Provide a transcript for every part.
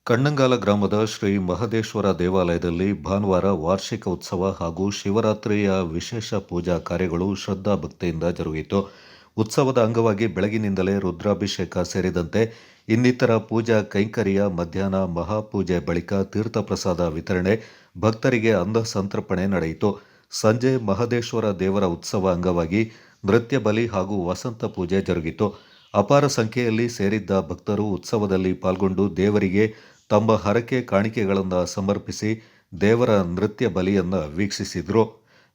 ಕಣ್ಣಂಗಾಲ ಗ್ರಾಮದ ಶ್ರೀ ಮಹದೇಶ್ವರ ದೇವಾಲಯದಲ್ಲಿ ಭಾನುವಾರ ವಾರ್ಷಿಕ ಉತ್ಸವ ಹಾಗೂ ಶಿವರಾತ್ರಿಯ ವಿಶೇಷ ಪೂಜಾ ಕಾರ್ಯಗಳು ಶ್ರದ್ಧಾಭಕ್ತಿಯಿಂದ ಜರುಗಿತು. ಉತ್ಸವದ ಅಂಗವಾಗಿ ಬೆಳಗಿನಿಂದಲೇ ರುದ್ರಾಭಿಷೇಕ ಸೇರಿದಂತೆ ಇನ್ನಿತರ ಪೂಜಾ ಕೈಂಕರ್ಯ, ಮಧ್ಯಾಹ್ನ ಮಹಾಪೂಜೆ ಬಳಿಕ ತೀರ್ಥಪ್ರಸಾದ ವಿತರಣೆ, ಭಕ್ತರಿಗೆ ಅನ್ನ ಸಂತರ್ಪಣೆ ನಡೆಯಿತು. ಸಂಜೆ ಮಹದೇಶ್ವರ ದೇವರ ಉತ್ಸವ ಅಂಗವಾಗಿ ನೃತ್ಯ ಬಲಿ ಹಾಗೂ ವಸಂತ ಪೂಜೆ ಜರುಗಿತು. ಅಪಾರ ಸಂಖ್ಯೆಯಲ್ಲಿ ಸೇರಿದ್ದ ಭಕ್ತರು ಉತ್ಸವದಲ್ಲಿ ಪಾಲ್ಗೊಂಡು ದೇವರಿಗೆ ತಮ್ಮ ಹರಕೆ ಕಾಣಿಕೆಗಳನ್ನು ಸಮರ್ಪಿಸಿ ದೇವರ ನೃತ್ಯ ಬಲಿಯನ್ನು ವೀಕ್ಷಿಸಿದರು.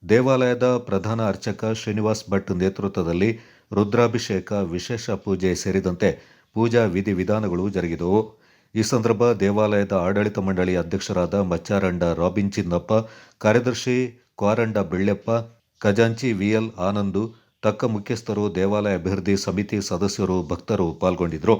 ದೇವಾಲಯದ ಪ್ರಧಾನ ಅರ್ಚಕ ಶ್ರೀನಿವಾಸ್ ಭಟ್ ನೇತೃತ್ವದಲ್ಲಿ ರುದ್ರಾಭಿಷೇಕ, ವಿಶೇಷ ಪೂಜೆ ಸೇರಿದಂತೆ ಪೂಜಾ ವಿಧಿವಿಧಾನಗಳು ಜರುಗಿದವು. ಈ ಸಂದರ್ಭ ದೇವಾಲಯದ ಆಡಳಿತ ಮಂಡಳಿ ಅಧ್ಯಕ್ಷರಾದ ಮಚ್ಚಾರಂಡ ರಾಬಿನ್ ಚಿನ್ನಪ್ಪ, ಕಾರ್ಯದರ್ಶಿ ಕ್ವಾರಂಡ ಬೆಳ್ಳೆಪ್ಪ, ಖಜಾಂಚಿ ವಿಎಲ್ ಆನಂದು, ತಕ್ಕ ಮುಖ್ಯಸ್ಥರು, ದೇವಾಲಯ ಅಭಿವೃದ್ಧಿ ಸಮಿತಿ ಸದಸ್ಯರು, ಭಕ್ತರು ಪಾಲ್ಗೊಂಡಿದ್ದರು.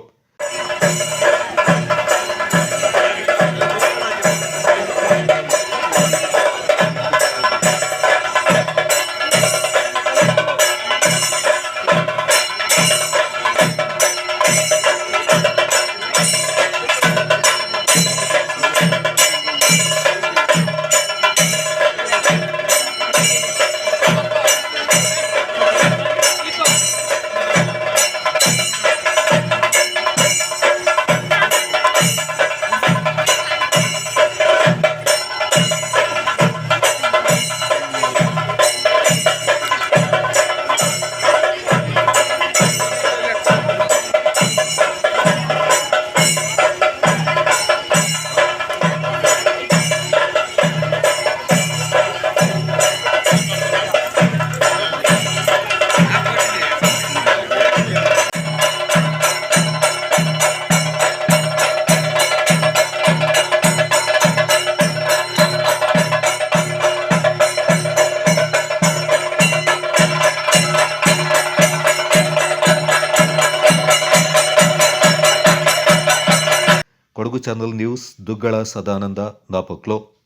Kodagu channel news, Duggala Sadananda, Napoklu.